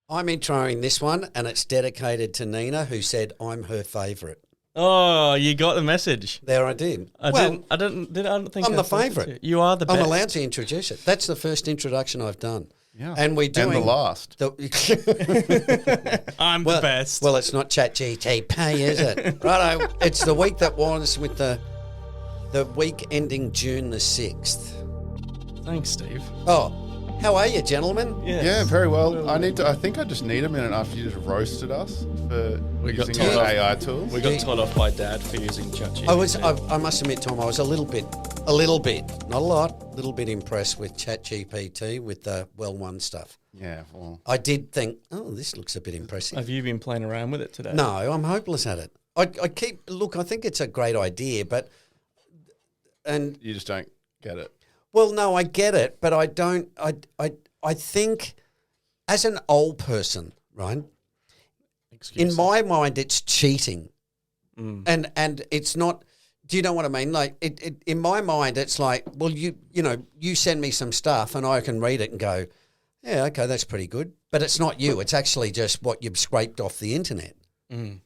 I'm introing this one, and it's dedicated to Nina, who said I'm her favourite. Oh, you got the message. There I did. I don't think I'm the favourite. You are the best. I'm allowed to introduce it. That's the first introduction I've done. Yeah. And we're doing... And the last. I'm the best. Well, it's not ChatGTP, is it? Righto. It's the week that was with the week ending June the 6th. Thanks, Steve. Oh, how are you, gentlemen? Yes. Yeah, very well. I think I just need a minute after you just roasted us for got using told your off. AI tools. We got Yeah. told off by Dad for using ChatGPT. I must admit, Tom, I was a little bit, not a lot, a little bit impressed with ChatGPT with the well-won stuff. Yeah, well. I did think, oh, this looks a bit impressive. Have you been playing around with it today? No, I'm hopeless at it. I think it's a great idea, but, and, You just don't get it. well, no, I get it, but I don't, I think as an old person, right, in my mind, it's cheating. And it's not, do you know what I mean? Like, it in my mind, it's like, well, you send me some stuff and I can read it and go, yeah, okay, that's pretty good. But it's not you. It's actually just what you've scraped off the internet.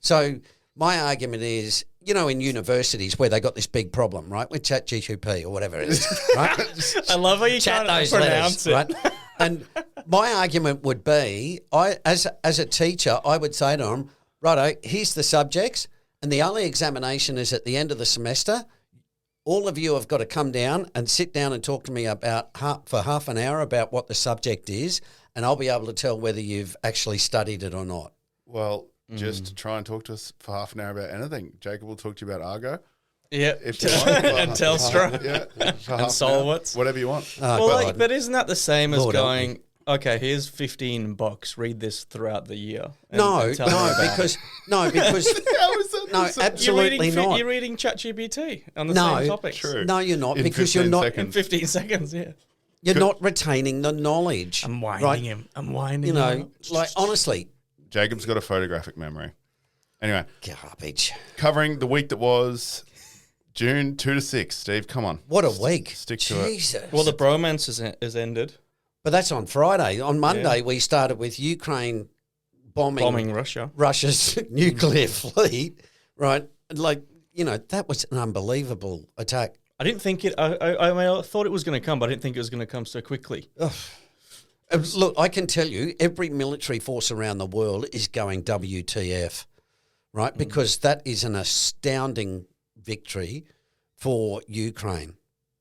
So my argument is, in universities where they got this big problem, right, with ChatGPT or whatever it is, right? I love how you Chat try those to pronounce letters, it. right? And my argument would be, as a teacher, I would say to them, righto, here's the subjects, and the only examination is at the end of the semester. All of you have got to come down and sit down and talk to me for half an hour about what the subject is, and I'll be able to tell whether you've actually studied it or not. Well, just try and talk to us for half an hour about anything. Jacob will talk to you about Argo. Yeah. If you want. And Telstra. Yeah. for half an hour. Solwitz. Whatever you want. Oh, Well, God. but isn't that the same as Lord help going, okay, here's 15 bucks, read this throughout the year? and No, tell me about it? because How is that no, the same? absolutely not. You're reading ChatGPT on the No, same topics. True. No, you're not, In because you're 15 not. seconds. In 15 seconds, yeah. You're not retaining the knowledge. I'm winding right? him. I'm winding You him. know, like honestly, Jacob's got a photographic memory. Anyway, garbage. covering the week that was June 2 to 6. Steve, come on. What a week! Stick to it. Jesus. Well, the bromance is ended. But that's on Friday. On Monday, we started with Ukraine bombing Russia. Russia's nuclear fleet. Right, like that was an unbelievable attack. I didn't think it. I mean, I thought it was going to come, but I didn't think it was going to come so quickly. Look, I can tell you, every military force around the world is going WTF, right? Because that is an astounding victory for Ukraine.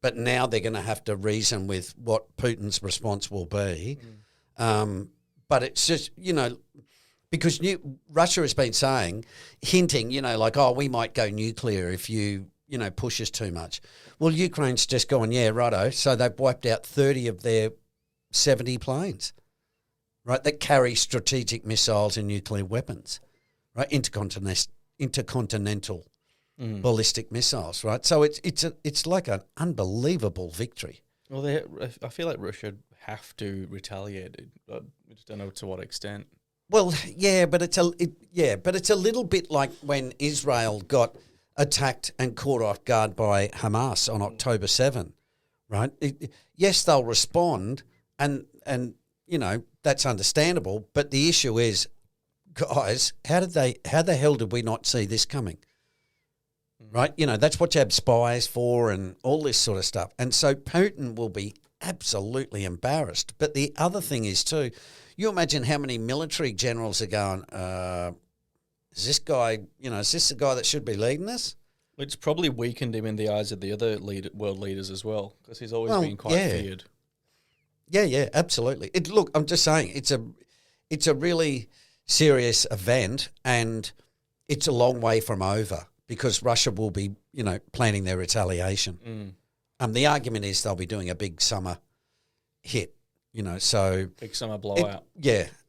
But now they're going to have to reason with what Putin's response will be. But it's just, because Russia has been hinting, like, oh, we might go nuclear if you push us too much. Well, Ukraine's just gone, yeah, righto. So they've wiped out 30 of their 70 planes, right, that carry strategic missiles and nuclear weapons, right, intercontinental ballistic missiles, right? So it's like an unbelievable victory. Well, I feel like Russia have to retaliate. I just don't know to what extent. Well, yeah, but it's a little bit like when Israel got attacked and caught off guard by Hamas on October 7, right? Yes, they'll respond, and that's understandable. But the issue is, guys, how the hell did we not see this coming? Right? That's what you have spies for and all this sort of stuff. And so Putin will be absolutely embarrassed. But the other thing is too, you imagine how many military generals are going, is this guy, is this the guy that should be leading this? It's probably weakened him in the eyes of the other world leaders as well, because he's always been quite feared. Yeah, absolutely. Look, I'm just saying, it's a really serious event, and it's a long way from over because Russia will be, planning their retaliation. The argument is they'll be doing a big summer hit, so Big summer blowout.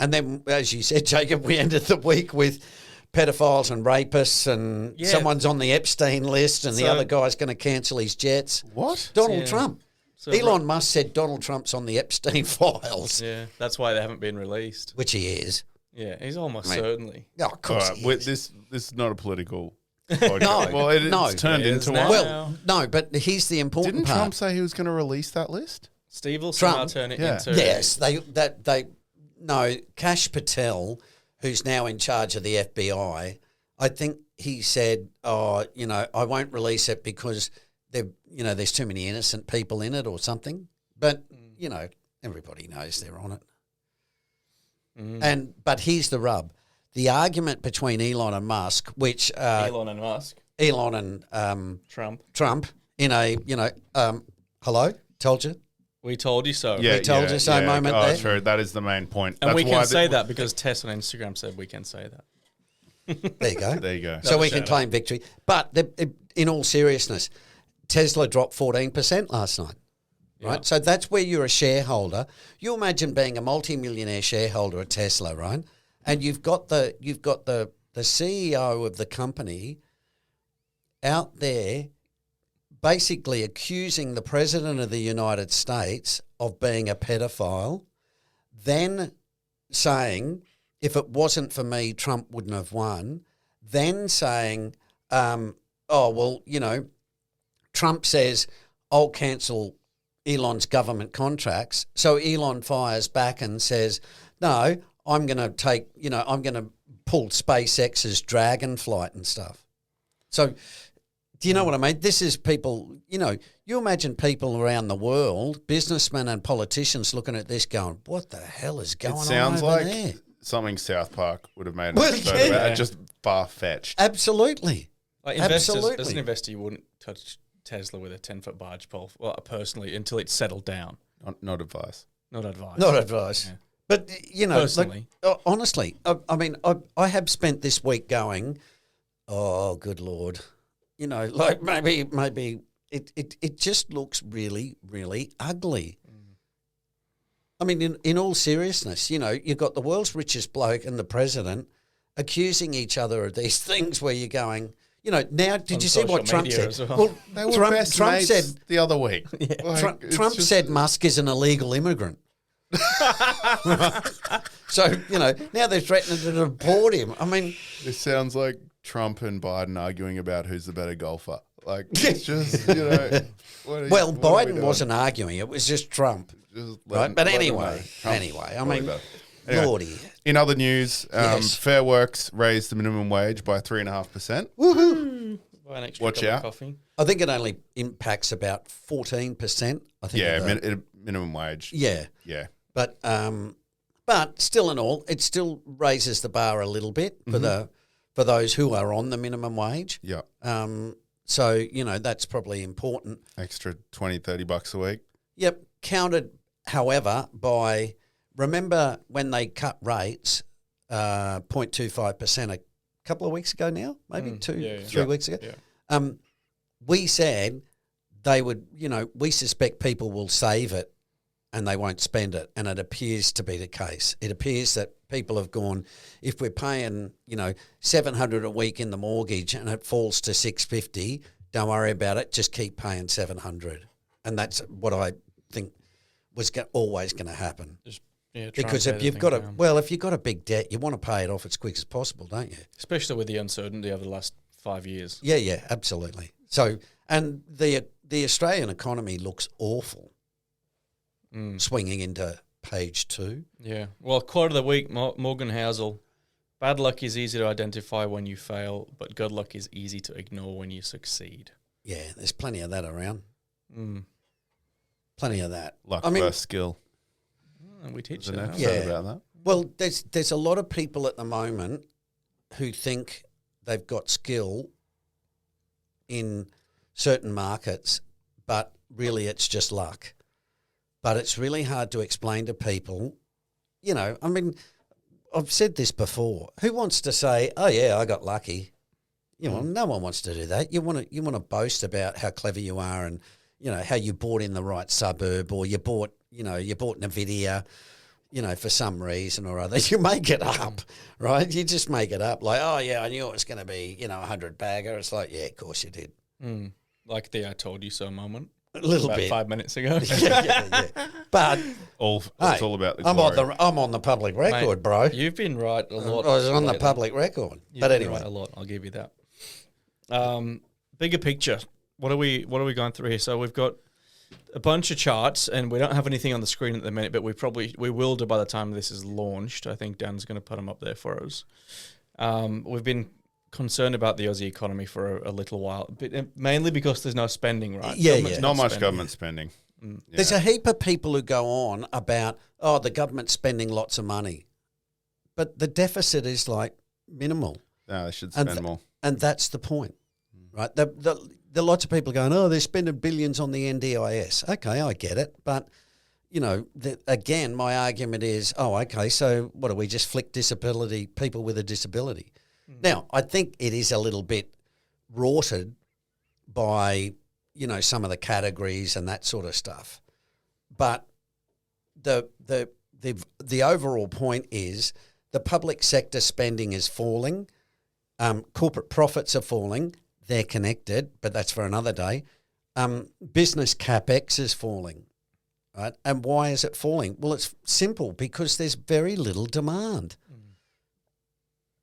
And then, as you said, Jacob, we ended the week with pedophiles and rapists, and someone's on the Epstein list, and the other guy's going to cancel his jets. What? Donald Trump. So Elon Musk said Donald Trump's on the Epstein files, Yeah, that's why they haven't been released. which he is. Yeah, he's almost certainly. Oh, of All course right, he is. this is not a political podcast. No, Well, it's no. turned It is into now. one. Well, no, but here's the important Didn't part. Trump say he was going to release that list? Steve will Trump? somehow turn it Yeah. into... Yes, they No, Kash Patel, who's now in charge of the FBI, I think he said, I won't release it because there's too many innocent people in it or something. But, everybody knows they're on it. But here's the rub. The argument between Elon and Musk, which... Elon and Musk. Elon and Trump in a, hello, told you. We told you so. We told you so moment there. True. That is the main point. And we can say that because Tess on Instagram said we can say that. There you go. There you go. So we can claim victory. But in all seriousness, Tesla dropped 14% last night. Right? Yeah. So that's where you're a shareholder. You imagine being a multi-millionaire shareholder of Tesla, right? And you've got the CEO of the company out there basically accusing the President of the United States of being a pedophile, then saying, if it wasn't for me, Trump wouldn't have won, then saying, Trump says, I'll cancel Elon's government contracts. So Elon fires back and says, no, I'm going to pull SpaceX's Dragon flight and stuff. So do you know what I mean? This is people, you imagine people around the world, businessmen and politicians looking at this going, what the hell is going on over there? It sounds like something South Park would have made an episode about. Just far-fetched. Absolutely. Absolutely. As an investor, you wouldn't touch Tesla with a 10-foot barge pole, personally, until it's settled down. Not advice. Not advice. Not advice. Yeah. But, personally. Honestly, I have spent this week going, oh, good Lord. Maybe it just looks really, really ugly. I mean, in all seriousness, you've got the world's richest bloke and the president accusing each other of these things where you're going, now did you see what Trump said? Well, they were Trump said the other week. Yeah. Trump said Musk is an illegal immigrant. So, now they're threatening to deport him. I mean... This sounds like Trump and Biden arguing about who's the better golfer. Like, it's just, Biden wasn't arguing. It was just Trump. Right? But anyway, Lordy. In other news, Fair Works raised the minimum wage by 3.5%. Woohoo! Buy an extra Watch out. Coffee. I think it only impacts about 14%. I think. Minimum wage. Yeah. Yeah. But still in all, it still raises the bar a little bit for those who are on the minimum wage. Yeah. So, that's probably important. Extra $20-$30 a week. Yep. Counted, however, by, remember when they cut rates 0.25% a couple of weeks ago now, maybe 3 weeks ago? Yeah. We said they would, we suspect people will save it and they won't spend it. And it appears to be the case. It appears that people have gone, if we're paying, $700 a week in the mortgage and it falls to $650, don't worry about it. Just keep paying $700. And that's what I think was always going to happen. Because if you've got a big debt, you want to pay it off as quick as possible, don't you? Especially with the uncertainty over the last 5 years. Yeah, absolutely. So, and the Australian economy looks awful. Swinging into page 2. Yeah. Well, quote of the week, Morgan Housel. Bad luck is easy to identify when you fail, but good luck is easy to ignore when you succeed. Yeah, there's plenty of that around. Plenty of that. Luck versus skill. We teach an that. episode about that. Well, there's a lot of people at the moment who think they've got skill in certain markets, but really it's just luck. But it's really hard to explain to people, I've said this before. Who wants to say, oh, yeah, I got lucky? No one wants to do that. You want to boast about how clever you are and, how you bought in the right suburb or you bought NVIDIA, for some reason or other. You make it up, right? You just make it up. Like, oh, yeah, I knew it was going to be, 100 bagger. It's like, yeah, of course you did. Like the I told you so moment. A little about bit. 5 minutes ago. yeah. But it's all about the glory. I'm on the public record, mate, bro. You've been right a lot. I was on the public record. But anyway, right a lot. I'll give you that. Bigger picture. What are we going through here? So we've got a bunch of charts, and we don't have anything on the screen at the minute, but we will do by the time this is launched. I think Dan's going to put them up there for us. We've been concerned about the Aussie economy for a little while, but mainly because there's no spending, right? Yeah, Government's yeah. Not much spending. government spending. Yeah. There's a heap of people who go on about, the government's spending lots of money. But the deficit is like minimal. No, they should And spend more. And that's the point, right? There are lots of people going, they're spending billions on the NDIS. Okay, I get it. But, again, my argument is, okay, so what do we just flick people with a disability? Now, I think it is a little bit rorted by, some of the categories and that sort of stuff. But the overall point is the public sector spending is falling. Corporate profits are falling. They're connected, but that's for another day. Business capex is falling, right? And why is it falling? Well, it's simple, because there's very little demand.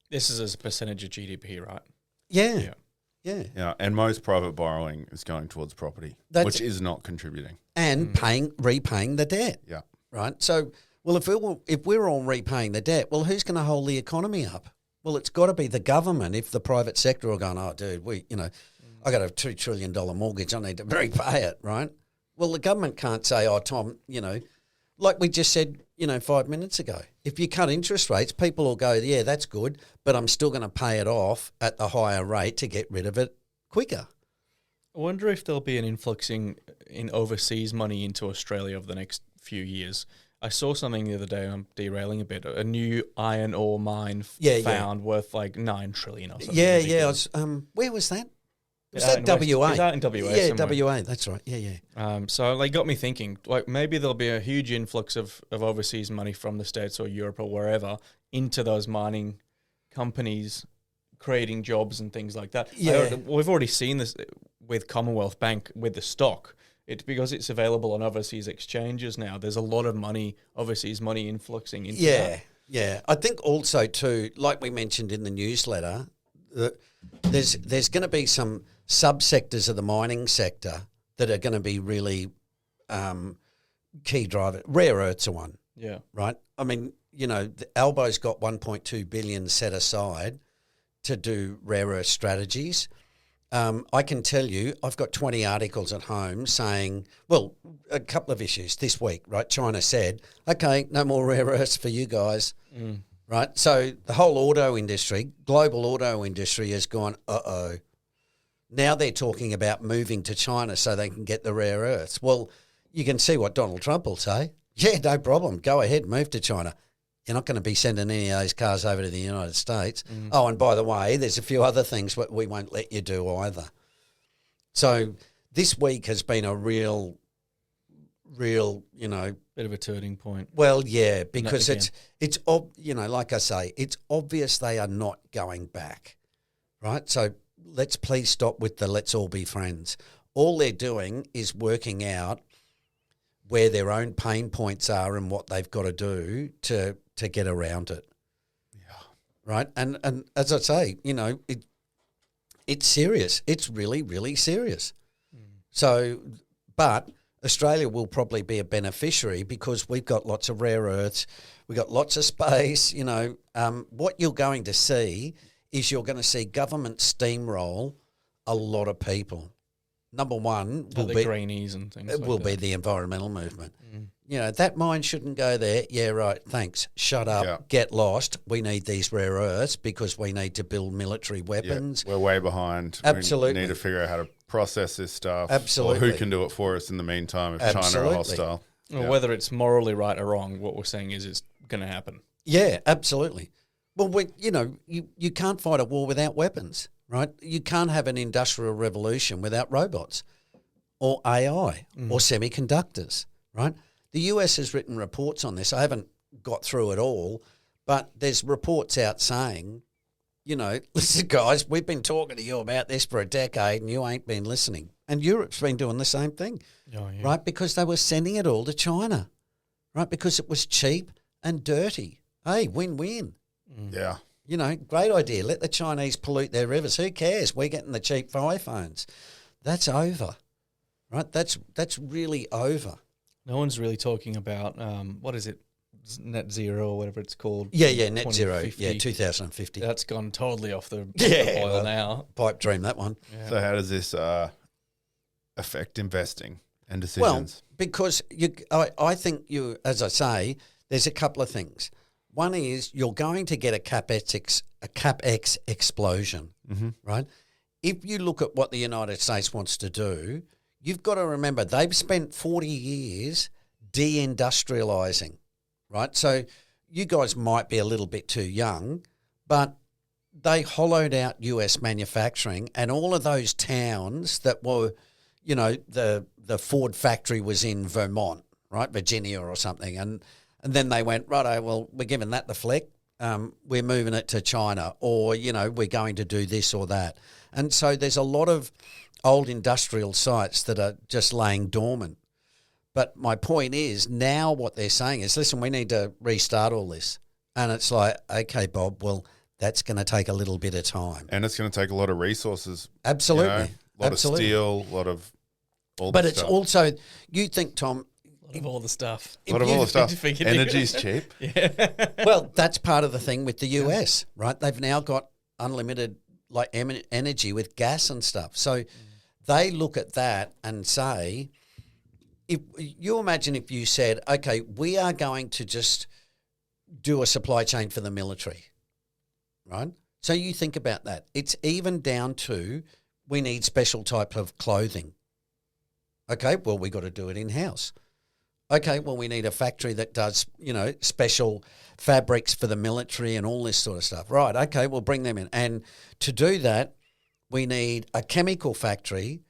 This is as a percentage of GDP, right? Yeah. Yeah, and most private borrowing is going towards property, which is not contributing. And repaying the debt. Yeah. Right? So, well, if we're all repaying the debt, well, who's going to hold the economy up? Well, it's got to be the government. If the private sector are going, dude, I got a $2 trillion mortgage, I need to repay it, right? Well, the government can't say, Tom, like we just said, 5 minutes ago, if you cut interest rates, people will go, yeah, that's good, but I'm still going to pay it off at the higher rate to get rid of it quicker. I wonder if there'll be an influx in overseas money into Australia over the next few years. I saw something the other day, I'm derailing a bit, a new iron ore mine found worth like 9 trillion or something. Yeah. Where was that? Was that WA? It's out in WA Yeah, somewhere. WA, that's right. Yeah. So they got me thinking, like maybe there'll be a huge influx of overseas money from the States or Europe or wherever into those mining companies, creating jobs and things like that. Yeah. We've already seen this with Commonwealth Bank with the stock. Because it's available on overseas exchanges now, there's a lot of overseas money influxing into that. Yeah. I think also too, like we mentioned in the newsletter, that there's going to be some subsectors of the mining sector that are going to be really key driver. Rare earths are one. Yeah. Right? I mean, Albo's got 1.2 billion set aside to do rare earth strategies. I can tell you, I've got 20 articles at home saying, well, a couple of issues this week, right? China said, okay, no more rare earths for you guys, right? So the whole global auto industry has gone, Now they're talking about moving to China so they can get the rare earths. Well, you can see what Donald Trump will say. Yeah, no problem. Go ahead, move to China. You're not going to be sending any of those cars over to the United States. Oh, and by the way, there's a few other things that we won't let you do either. So this week has been a real, bit of a turning point. Well, yeah, because it's like I say, it's obvious they are not going back, right? So let's please stop with the let's all be friends. All they're doing is working out where their own pain points are and what they've got to do to get around it. Yeah. Right? And as I say, it's serious. It's really, really serious. So, but Australia will probably be a beneficiary because we've got lots of rare earths, we've got lots of space, what you're going to see is you're going to see government steamroll a lot of people. Number one will the greenies and things it like will that. be the environmental movement. That mine shouldn't go there. Yeah, right. Thanks. Shut up. Yeah. Get lost. We need these rare earths because we need to build military weapons. Yeah, we're way behind. Absolutely. We need to figure out how to process this stuff. Absolutely. Or who can do it for us in the meantime if China Absolutely. are hostile. Well, whether it's morally right or wrong, what we're saying is it's going to happen. Yeah, absolutely. Well, you can't fight a war without weapons, right? You can't have an industrial revolution without robots or AI or semiconductors, right? The US has written reports on this. I haven't got through it all, but there's reports out saying, listen, guys, we've been talking to you about this for a decade and you ain't been listening. And Europe's been doing the same thing, right? Because they were sending it all to China, right? Because it was cheap and dirty. Hey, win-win. Yeah. Great idea. Let the Chinese pollute their rivers. Who cares? We're getting the cheap iPhones. That's over. right? That's really over. No one's really talking about what is it, net zero or whatever it's called. Yeah, net zero. 2050. Yeah, 2050. That's gone totally off the Yeah, boil well, now. Pipe dream, that one. Yeah. So how does this affect investing and Well, decisions? because I think as I say, there's a couple of things. One is you're going to get a CapEx explosion, right? If you look at what the United States wants to do, you've got to remember they've spent 40 years deindustrializing, right? So you guys might be a little bit too young, but they hollowed out US manufacturing, and all of those towns that were, the Ford factory was in Vermont, right, Virginia or something, and then they went, righto, well, we're giving that the flick. We're moving it to China, or, we're going to do this or that. And so there's a lot of old industrial sites that are just laying dormant. But my point is now what they're saying is, listen, we need to restart all this. And it's like, okay, Bob, well, that's going to take a little bit of time. And it's going to take a lot of resources. Absolutely. A lot of steel, a lot of all But the it's stuff. also, you think, Tom, A lot of all the stuff. A lot of all the stuff. Figured- Energy's cheap. well, that's part of the thing with the US, right? They've now got unlimited energy with gas and stuff. So they look at that and say, if you imagine if you said, okay, we are going to just do a supply chain for the military, right? So you think about that. It's even down to we need special type of clothing. Okay, well, we got to do it in-house. Okay, well, we need a factory that does, special fabrics for the military and all this sort of stuff. Right, okay, we'll bring them in. And to do that, we need a chemical factory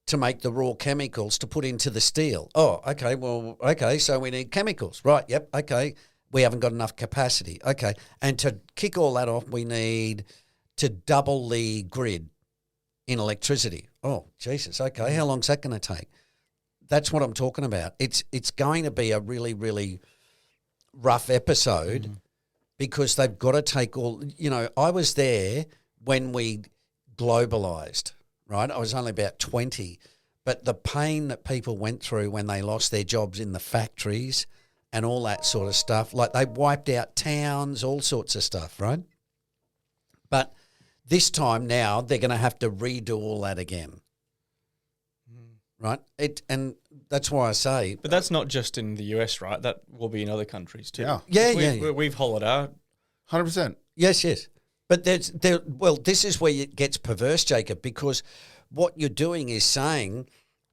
to make the raw chemicals to put into the steel. Oh, okay, so we need chemicals. Right, yep, okay. We haven't got enough capacity. Okay, and to kick all that off, we need to double the grid in electricity. Oh, Jesus, okay, how long's that going to take? That's what I'm talking about. It's going to be a really, really rough episode because they've got to take all, I was there when we globalised, right? I was only about 20, but the pain that people went through when they lost their jobs in the factories and all that sort of stuff, like they wiped out towns, all sorts of stuff, right? But this time now they're going to have to redo all that again. Right, and that's why I say. But that's not just in the US, right? That will be in other countries too. Yeah. We've hollowed out. 100%. Yes. But this is where it gets perverse, Jacob, because what you're doing is saying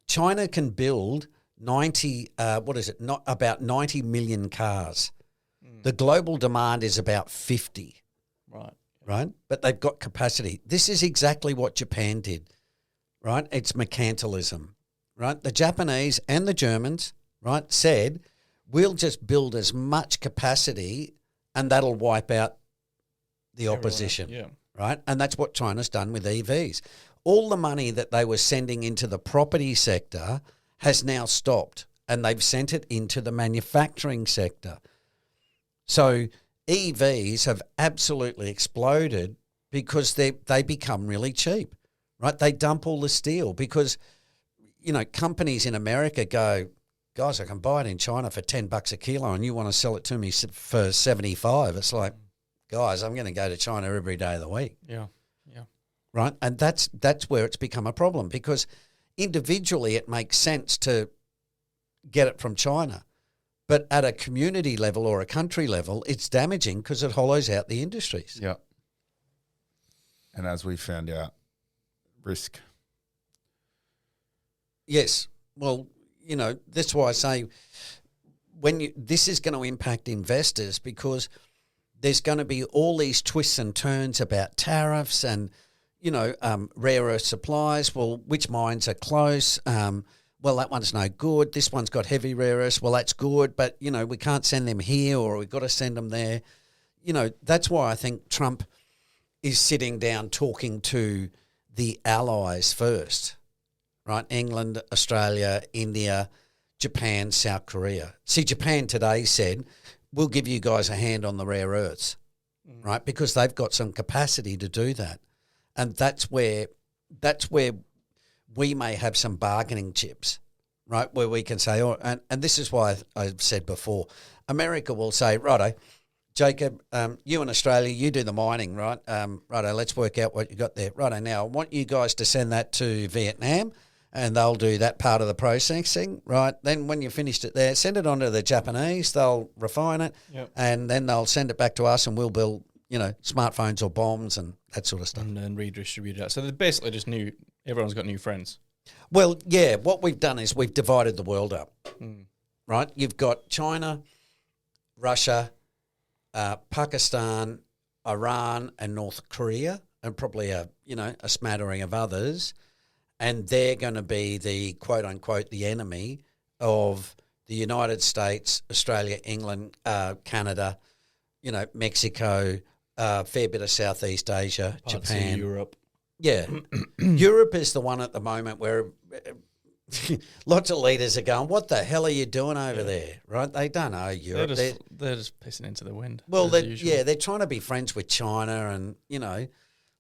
China can build about 90 million cars. The global demand is about 50. Right? But they've got capacity. This is exactly what Japan did, right? It's mercantilism. Right, the Japanese and the Germans, right, said, we'll just build as much capacity and that'll wipe out the opposition, right? And that's what China's done with EVs. All the money that they were sending into the property sector has now stopped and they've sent it into the manufacturing sector. So EVs have absolutely exploded because they become really cheap, right? They dump all the steel because companies in America go, guys, I can buy it in China for $10 a kilo and you want to sell it to me for 75. It's like, guys, I'm going to go to China every day of the week. Yeah. Right? And that's where it's become a problem because individually it makes sense to get it from China. But at a community level or a country level, it's damaging because it hollows out the industries. Yeah. And as we found out, risk. Yes. Well, that's why I say this is going to impact investors because there's going to be all these twists and turns about tariffs and, rare earth supplies. Well, which mines are close? Well, that one's no good. This one's got heavy rare earths. Well, that's good, but, we can't send them here or we've got to send them there. That's why I think Trump is sitting down talking to the allies first. Right, England, Australia, India, Japan, South Korea. See, Japan today said, we'll give you guys a hand on the rare earths, right, because they've got some capacity to do that. And that's where we may have some bargaining chips, right, where we can say, oh, and this is why I've said before, America will say, righto, Jacob, you in Australia, you do the mining, right? Righto, let's work out what you got there. Righto, now I want you guys to send that to Vietnam, and they'll do that part of the processing, right? Then when you finished it there, send it on to the Japanese, they'll refine it, and then they'll send it back to us, and we'll build, smartphones or bombs and that sort of stuff. And then redistribute it. So they're basically just everyone's got new friends. Well, yeah, what we've done is we've divided the world up, right? You've got China, Russia, Pakistan, Iran, and North Korea, and probably a smattering of others, and they're going to be the quote unquote the enemy of the United States, Australia, England, Canada, Mexico, fair bit of Southeast Asia, Parts Japan, of Europe. Yeah, Europe is the one at the moment where lots of leaders are going, "What the hell are you doing over there?" Right? They don't know Europe. They're just pissing into the wind. Well, they're trying to be friends with China, and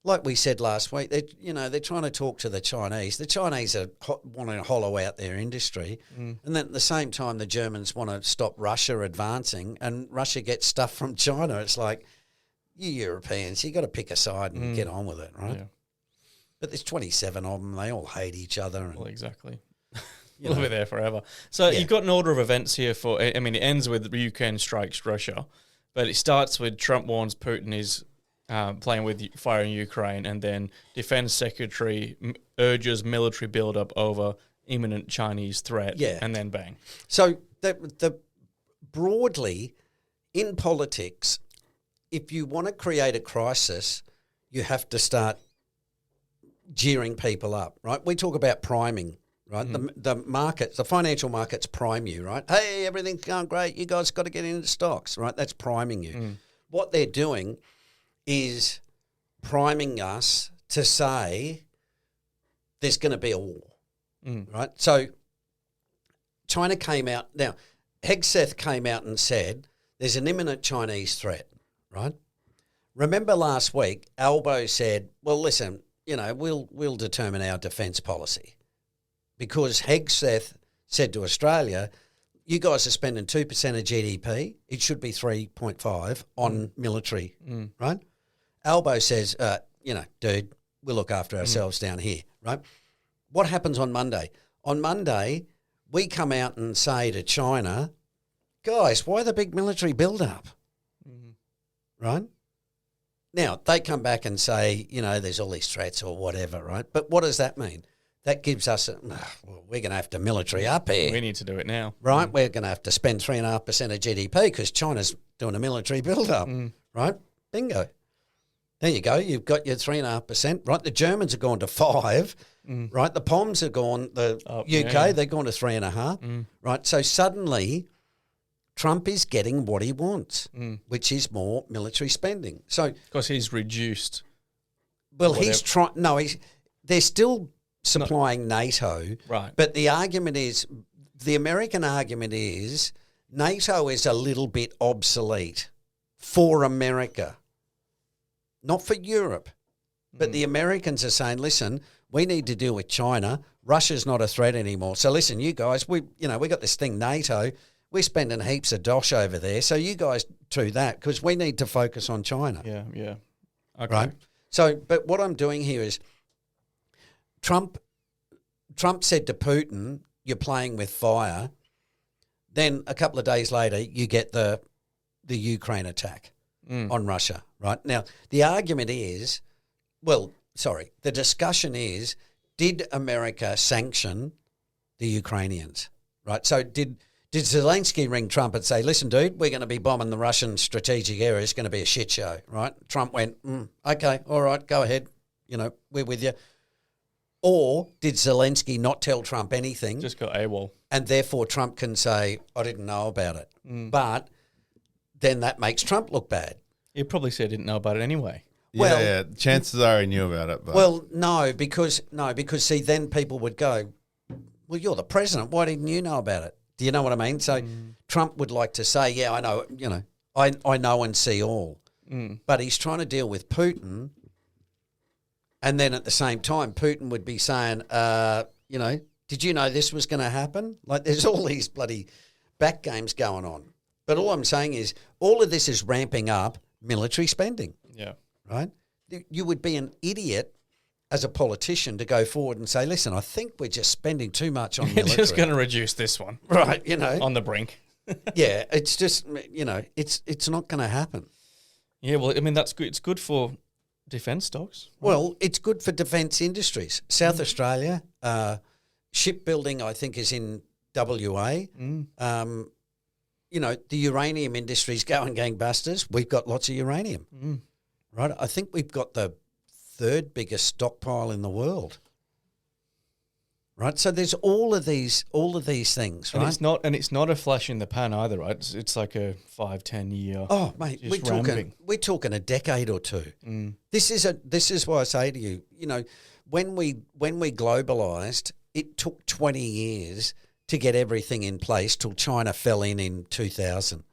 like we said last week, they're trying to talk to the Chinese. The Chinese are wanting to hollow out their industry, and then at the same time, the Germans want to stop Russia advancing, and Russia gets stuff from China. It's like, you Europeans, you got to pick a side and get on with it, right? Yeah. But there's 27 of them. They all hate each other. And, well, exactly. We'll be there forever. So you've got an order of events here it ends with Ukraine strikes Russia, but it starts with Trump warns Putin is playing with fire in Ukraine, and then Defense Secretary urges military buildup over imminent Chinese threat, and then bang. So the broadly, in politics, if you want to create a crisis, you have to start gearing people up, right? We talk about priming, right? The markets, the financial markets prime you, right? Hey, everything's going great. You guys got to get into stocks, right? That's priming you. What they're doing is priming us to say there's going to be a war, right? So China came out. Now, Hegseth came out and said there's an imminent Chinese threat, right? Remember last week, Albo said, well, listen, we'll determine our defence policy, because Hegseth said to Australia, you guys are spending 2% of GDP. It should be 3.5 on military, right? Albo says, dude, we'll look after ourselves down here, right? What happens on Monday? On Monday, we come out and say to China, guys, why the big military build-up, right? Now, they come back and say, there's all these threats or whatever, right? But what does that mean? That gives us, we're going to have to military up here. We need to do it now. Right? We're going to have to spend 3.5% of GDP because China's doing a military build-up, right? Bingo. There you go. You've got your 3.5%, right? The Germans are going to 5%, right? The POMs are gone, the UK, they're going to 3.5%, right? So suddenly Trump is getting what he wants, which is more military spending. So because he's reduced. Well, he's trying. No, they're still supplying NATO, right? But the argument is, the American argument is, NATO is a little bit obsolete for America, not for Europe. But the Americans are saying, listen, we need to deal with China. Russia's not a threat anymore. So listen, you guys, we got this thing NATO. We're spending heaps of dosh over there, so you guys do that because we need to focus on China. Yeah. Okay. Right? So, but what I'm doing here is Trump said to Putin, you're playing with fire. Then a couple of days later, you get the Ukraine attack on Russia, right? Now, the argument is, the discussion is, did America sanction the Ukrainians, right? So did Zelensky ring Trump and say, listen, dude, we're going to be bombing the Russian strategic area. It's going to be a shit show, right? Trump went, okay, all right, go ahead. We're with you. Or did Zelensky not tell Trump anything? Just got AWOL. And therefore Trump can say, I didn't know about it. But then that makes Trump look bad. He probably said he didn't know about it anyway. Yeah, chances are he knew about it. But. Well, no, because see, then people would go, well, you're the president. Why didn't you know about it? Do you know what I mean? So Trump would like to say, yeah, I know, I know and see all. But he's trying to deal with Putin And then at the same time, Putin would be saying, did you know this was going to happen? Like, there's all these bloody back games going on. But all I'm saying is all of this is ramping up military spending, Yeah. right? You would be an idiot as a politician to go forward and say, listen, I think we're just spending too much on We're military. just going to reduce this one. Right, On the brink. yeah, it's just, it's not going to happen. Yeah, well, I mean, that's good. It's good for defence stocks. Well, it's good for defence industries. South Australia, shipbuilding, I think, is in WA. The uranium industry's going gangbusters. We've got lots of uranium, right? I think we've got the third biggest stockpile in the world, right? So there's all of these things, right? And it's not a flash in the pan either, right? It's like a 5-10 year. Oh, mate, just we're talking a decade or two. This is why I say to you, when we globalised, it took 20 years to get everything in place till China fell in 2000,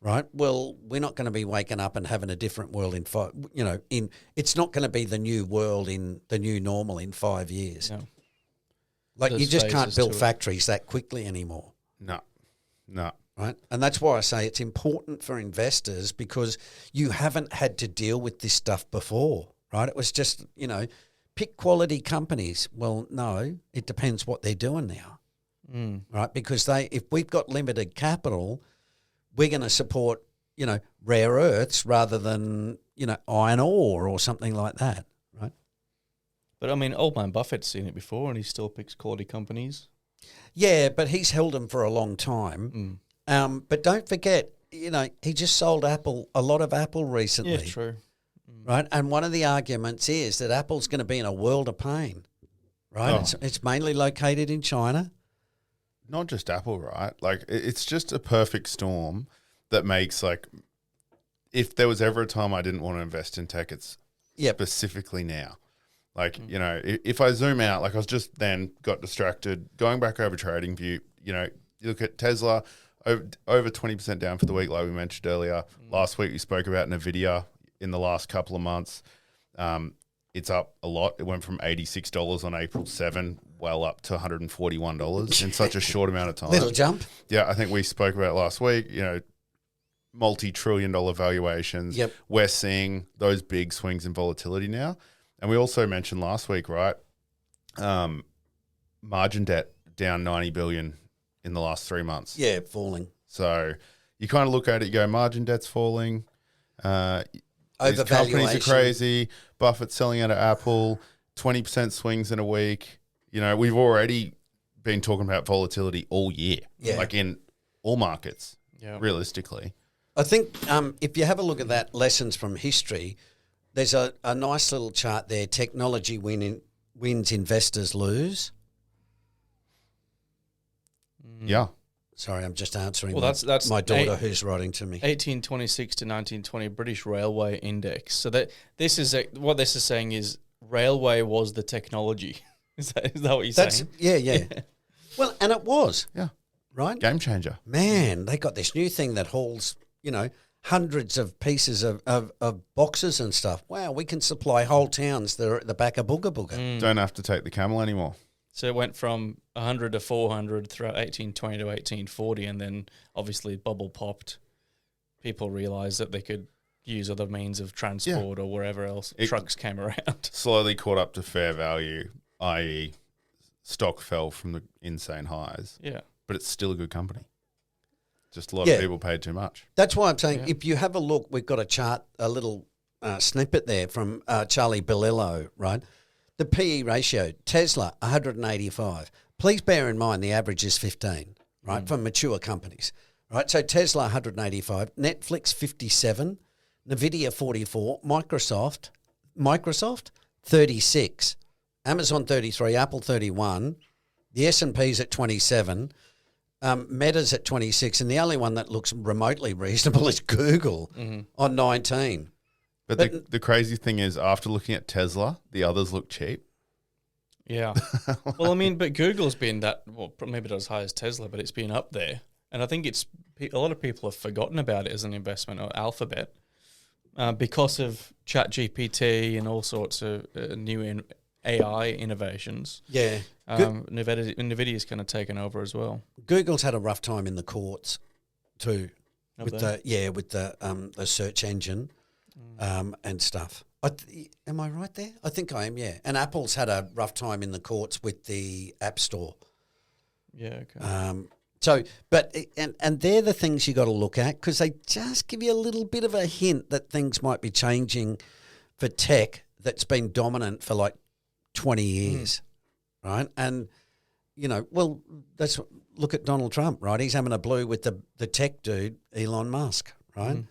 right? Well, we're not going to be waking up and having a different world it's not going to be the new world in the new normal in 5 years. No. Like, There's you just can't phases build to it. factories that quickly anymore. No. Right. And that's why I say it's important for investors, because you haven't had to deal with this stuff before, right? It was just, pick quality companies. Well, no, it depends what they're doing now, right? Because if we've got limited capital, we're going to support, rare earths rather than, iron ore or something like that, right? But I mean, old man Buffett's seen it before, and he still picks quality companies. Yeah, but he's held them for a long time. But don't forget, he just sold a lot of Apple recently. Yeah, true. Right, and one of the arguments is that Apple's going to be in a world of pain, right? Oh. It's mainly located in China. Not just Apple, right? Like, it's just a perfect storm that makes, like, if there was ever a time I didn't want to invest in tech, it's specifically now. Like, if I zoom out, like, I was just then got distracted, going back over TradingView, you look at Tesla, over 20% down for the week, like we mentioned earlier. Last week we spoke about NVIDIA in the last couple of months. It's up a lot. It went from $86 on April 7, well up to $141 in such a short amount of time. Little jump. Yeah, I think we spoke about it last week, multi-trillion-dollar valuations. Yep. We're seeing those big swings in volatility now. And we also mentioned last week, right, margin debt down 90 billion in the last 3 months. Yeah, falling. So you kind of look at it, you go, margin debt's falling. These companies Overvaluation. are crazy. Buffett's selling out of Apple, 20% swings in a week. We've already been talking about volatility all year, like in all markets, realistically. I think if you have a look at that lessons from history, there's a nice little chart there. Technology wins, investors lose. Yeah. Sorry, I'm just answering that's my daughter who's writing to me. 1826 to 1920 British Railway Index. So that what this is saying is railway was the technology. Is that what you're saying? Yeah. Well, and it was. Yeah. Right? Game changer. Man, they got this new thing that hauls, hundreds of pieces of boxes and stuff. Wow, we can supply whole towns that are at the back of Booga Booga. Don't have to take the camel anymore. So it went from 100 to 400 throughout 1820 to 1840, and then obviously bubble popped. People realised that they could use other means of transport or wherever else trucks came around. Slowly caught up to fair value, i.e. stock fell from the insane highs. Yeah. But it's still a good company. Just a lot of people paid too much. That's why I'm saying if you have a look, we've got a chart, a little snippet there from Charlie Bellillo, right? The PE ratio, Tesla, 185. Please bear in mind the average is 15, right, for mature companies, right? So Tesla, 185, Netflix, 57, NVIDIA, 44, Microsoft, 36, Amazon, 33, Apple, 31, the S&P's at 27, Meta's at 26, and the only one that looks remotely reasonable is Google on 19. But the crazy thing is, after looking at Tesla, the others look cheap. Yeah. Well, I mean, but Google's been maybe not as high as Tesla, but it's been up there. And I think a lot of people have forgotten about it as an investment, or Alphabet. because of ChatGPT and all sorts of new AI innovations. Yeah. Nvidia's kind of taken over as well. Google's had a rough time in the courts too, Have with they? the search engine and stuff. Am I right there? I think I am. Yeah. And Apple's had a rough time in the courts with the App Store. Yeah. Okay. And they're the things you got to look at because they just give you a little bit of a hint that things might be changing for tech that's been dominant for like 20 years, right? And, look at Donald Trump, right? He's having a blue with the tech dude, Elon Musk, right?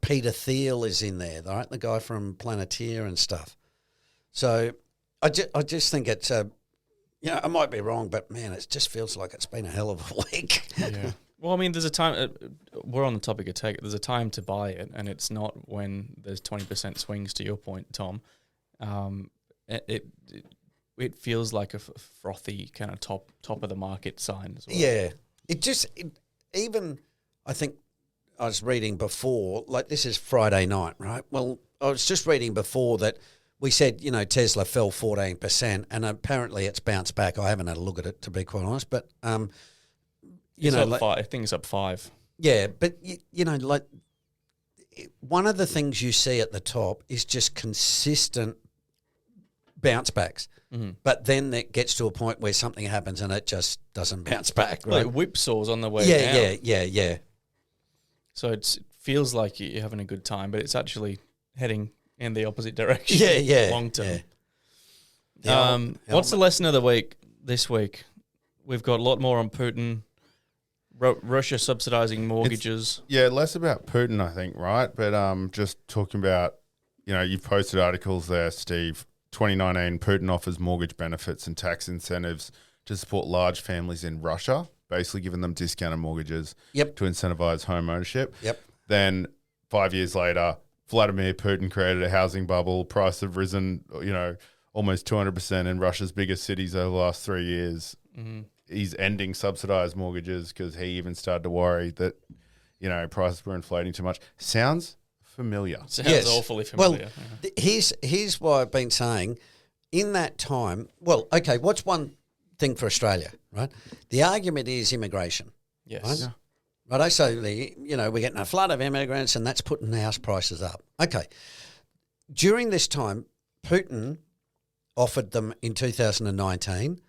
Peter Thiel is in there, right? The guy from Planeteer and stuff. So I just think it's I might be wrong, but man, it just feels like it's been a hell of a week. Yeah. Well, I mean, there's a time. We're on the topic of tech. There's a time to buy it, and it's not when there's 20% swings. To your point, Tom, it feels like a frothy kind of top of the market sign as well. Yeah, even I think I was reading before. Like this is Friday night, right? Well, I was just reading before that. We said, Tesla fell 14%, and apparently it's bounced back. I haven't had a look at it, to be quite honest. But, I think it's up 5. Yeah, but, one of the things you see at the top is just consistent bounce backs. Mm-hmm. But then it gets to a point where something happens and it just doesn't bounce back, right? Like whipsaws on the way down. Yeah. So it feels like you're having a good time, but it's actually heading in the opposite direction. Yeah. Long term. Yeah. What's the lesson of the week this week? We've got a lot more on Putin, Russia subsidizing mortgages. Less about Putin, I think, right? But just talking about, you've posted articles there, Steve. 2019, Putin offers mortgage benefits and tax incentives to support large families in Russia, basically giving them discounted mortgages to incentivize home ownership. Yep. Then 5 years later, Vladimir Putin created a housing bubble. Prices have risen, almost 200% in Russia's biggest cities over the last 3 years. Mm-hmm. He's ending subsidized mortgages because he even started to worry that, prices were inflating too much. Sounds familiar. Sounds awfully familiar. Well, here's why I've been saying in that time. Well, okay, what's one thing for Australia, right? The argument is immigration. Yes. Right? Yeah. Right, so we're getting a flood of immigrants and that's putting house prices up. Okay. During this time, Putin offered them in 2019,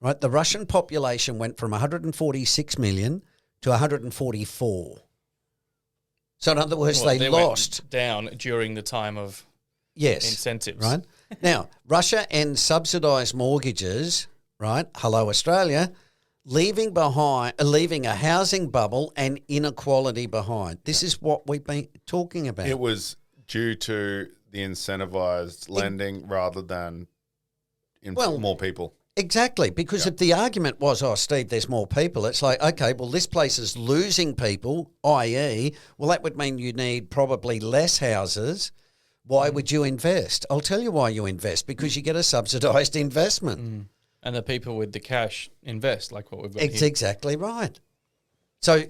right? The Russian population went from 146 million to 144. So in other words, they lost. Went down during the time of incentives. Right? Now, Russia ends subsidised mortgages, right? Hello, Australia. Leaving a housing bubble and inequality behind. This is what we've been talking about. It was due to the incentivized lending rather than more people. Exactly, because if the argument was, Steve, there's more people, it's like, okay, well, this place is losing people, i.e., well, that would mean you need probably less houses. Why would you invest? I'll tell you why you invest, because you get a subsidised investment. Mm. And the people with the cash invest, like what we've got It's here. exactly right. So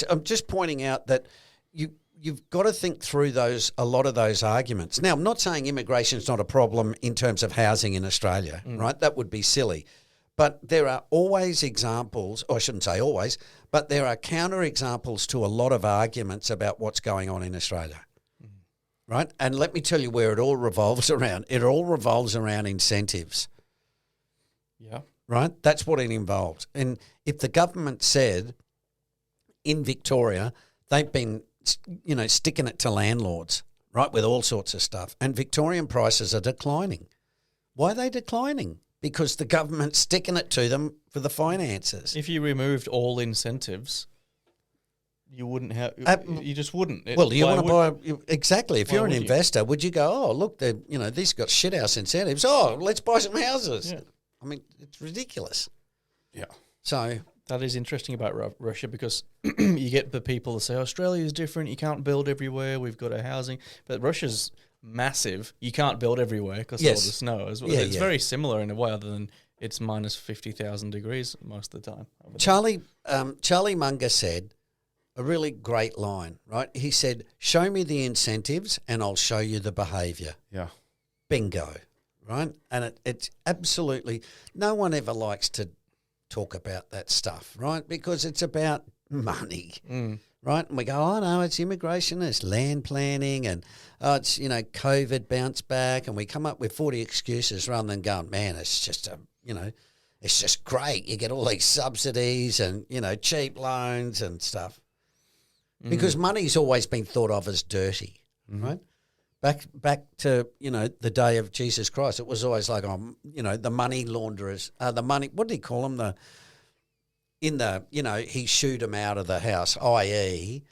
I'm just pointing out that you've got to think through a lot of those arguments. Now, I'm not saying immigration is not a problem in terms of housing in Australia, right? That would be silly. But there are always examples, or I shouldn't say always, but there are counter examples to a lot of arguments about what's going on in Australia, right? And let me tell you where it all revolves around. It all revolves around incentives. Yeah. Right? That's what it involves. And if the government said in Victoria, they've been, sticking it to landlords, right, with all sorts of stuff, and Victorian prices are declining. Why are they declining? Because the government's sticking it to them for the finances. If you removed all incentives, you wouldn't have. You just wouldn't. Do you want to buy? Exactly. If you're an investor, would you go, oh, look, these got shithouse incentives. Oh, let's buy some houses. Yeah. I mean, it's ridiculous. Yeah. So that is interesting about Russia because you get the people that say Australia is different. You can't build everywhere. We've got a housing, but Russia's massive. You can't build everywhere because of all the snow as well. Yeah, it's very similar in a way, other than it's minus 50,000 degrees most of the time. Charlie Munger said, a really great line, right? He said, show me the incentives and I'll show you the behaviour. Yeah. Bingo, right? And it's absolutely, no one ever likes to talk about that stuff, right? Because it's about money, right? And we go, oh, no, it's immigration, it's land planning, and it's, COVID bounce back, and we come up with 40 excuses rather than going, man, it's just it's just great. You get all these subsidies and, cheap loans and stuff. Because money's always been thought of as dirty, right? Back to, the day of Jesus Christ, it was always like, the money launderers, what do you call them? He shooed them out of the house, i.e.,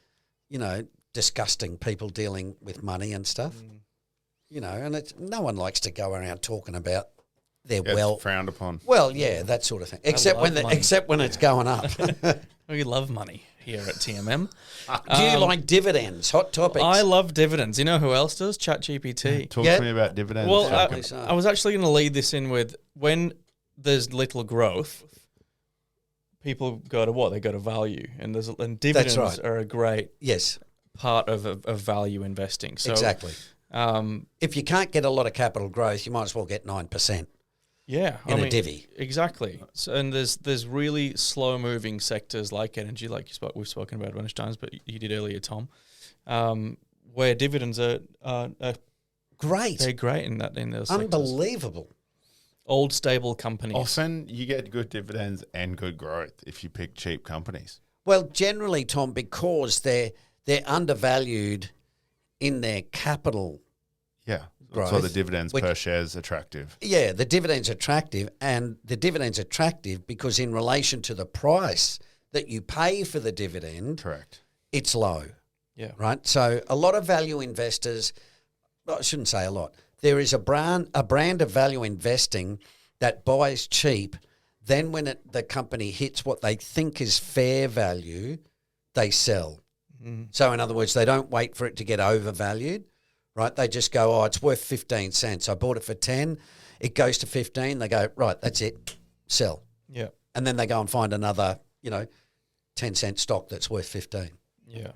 disgusting people dealing with money and stuff. And no one likes to go around talking about their wealth. It's frowned upon. Well, yeah, that sort of thing. Except when it's going up. We love money here at TMM. Do you like dividends? Hot topics. I love dividends. You know who else does? ChatGPT. Talk to me about dividends. Well, I was actually going to lead this in with when there's little growth, people go to what? They go to value. And dividends are a great part of value investing. So, exactly. If you can't get a lot of capital growth, you might as well get 9%. Yeah, a divvy. Exactly. So, and there's really slow moving sectors like energy, like we've spoken about a bunch of times, but you did earlier, Tom, where dividends are great. They're great in those unbelievable. Sectors. Old stable companies. Often you get good dividends and good growth if you pick cheap companies. Well, generally, Tom, because they're undervalued in their capital. Yeah. Growth, so the dividends per share is attractive. Yeah, the dividend's attractive, and the dividend's attractive because in relation to the price that you pay for the dividend, correct, it's low. Yeah. Right? So a lot of value investors, well, I shouldn't say a lot, there is a brand of value investing that buys cheap, then when the company hits what they think is fair value, they sell. So in other words, they don't wait for it to get overvalued. Right, they just go, oh, it's worth 15 cents. I bought it for 10. It goes to 15. They go, right, that's it, sell. Yeah. And then they go and find another, 10-cent stock that's worth 15. Yeah.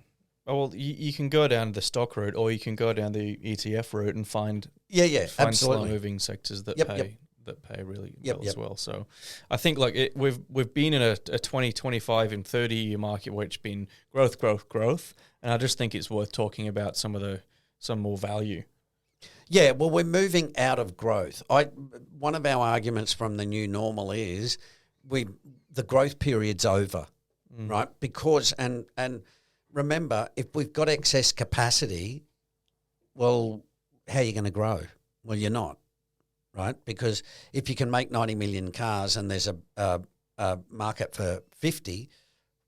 Oh, well, you can go down the stock route, or you can go down the ETF route and find absolutely slow-moving sectors that pay really well as well. So I think we've been in a 20, 25 and 30-year market where it's been growth, and I just think it's worth talking about some more value. Yeah, well, we're moving out of growth. One of our arguments from the new normal is the growth period's over, right? Because and remember, if we've got excess capacity, well, how are you going to grow? Well, you're not, right? Because if you can make 90 million cars and there's a market for 50,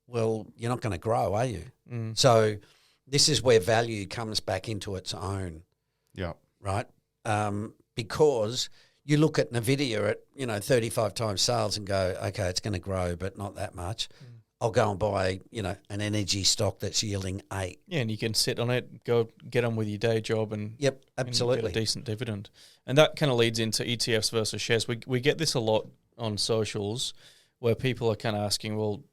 well, you're not going to grow, are you? So this is where value comes back into its own. Yeah. Right? Because you look at NVIDIA at, 35 times sales and go, okay, it's going to grow, but not that much. I'll go and buy, an energy stock that's yielding 8. Yeah, and you can sit on it, go get on with your day job and, absolutely. And get a decent dividend. And that kind of leads into ETFs versus shares. We get this a lot on socials where people are kind of asking, well,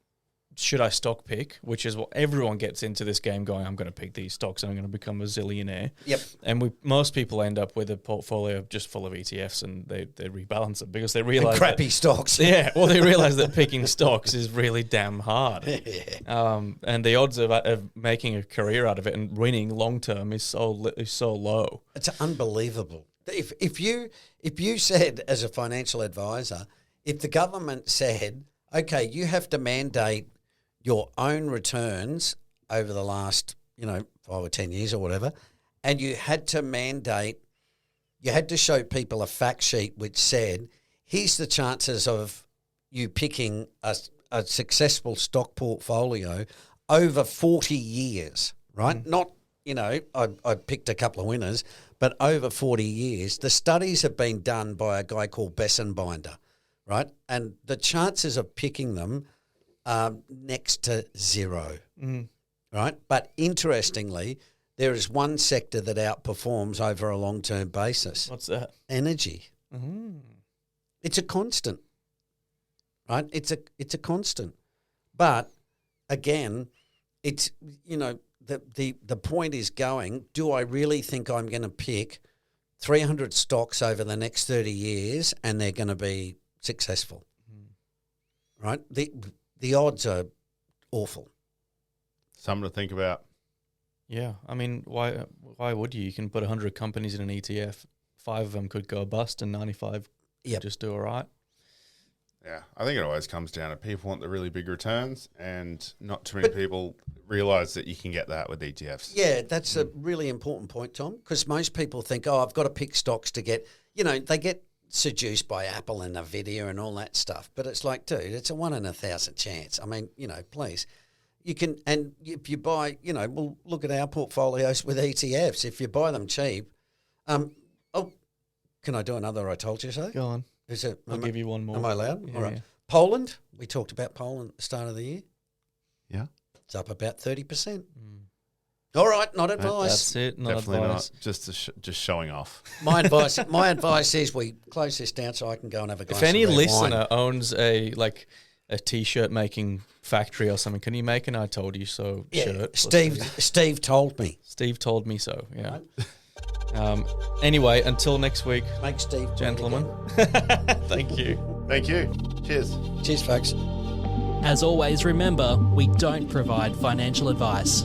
should I stock pick, which is what everyone gets into this game going, I'm going to pick these stocks and I'm going to become a zillionaire. Yep. And most people end up with a portfolio just full of ETFs and they rebalance it because they realize crappy stocks. Yeah. Well, they realize that picking stocks is really damn hard. And the odds of making a career out of it and winning long term is so low. It's unbelievable. If you said as a financial advisor, if the government said, okay, you have to mandate your own returns over the last, 5 or 10 years or whatever, and you had to show people a fact sheet which said, here's the chances of you picking a successful stock portfolio over 40 years, right? Not, I picked a couple of winners, but over 40 years. The studies have been done by a guy called Bessenbinder, right? And the chances of picking them are next to zero, right? But interestingly, there is one sector that outperforms over a long-term basis. What's that? Energy. It's a constant, right? It's a constant. But again, it's, you know, the point is going, do I really think I'm going to pick 300 stocks over the next 30 years and they're going to be successful? Right? The odds are awful. Something to think about. Yeah, I mean, why would you? You can put 100 companies in an ETF. 5 of them could go bust and 95 could just do all right. Yeah, I think it always comes down to people want the really big returns, and not too many people realise that you can get that with ETFs. Yeah, that's a really important point, Tom, because most people think, oh, I've got to pick stocks to get, you know, they get seduced by Apple and NVIDIA and all that stuff. But it's like, dude, it's a 1 in 1,000 chance. I mean, you know, please. You can, and if you buy, you know, we'll look at our portfolios with ETFs. If you buy them cheap, can I do another I told you so? Go on. I'll give you one more. Am I allowed? Yeah, all right. yeah. Poland, we talked about Poland at the start of the year. Yeah. It's up about 30%. All right, not advice. That's it, not Definitely advice. not. Just showing off. My advice is we close this down so I can go and have a glass If any of red listener wine. owns a T-shirt making factory or something, can you make an I told you so shirt? Steve told me. Steve told me so, yeah. Anyway, until next week, Make Steve do it gentlemen. again. Thank you. Thank you. Cheers. Cheers, folks. As always, remember, we don't provide financial advice.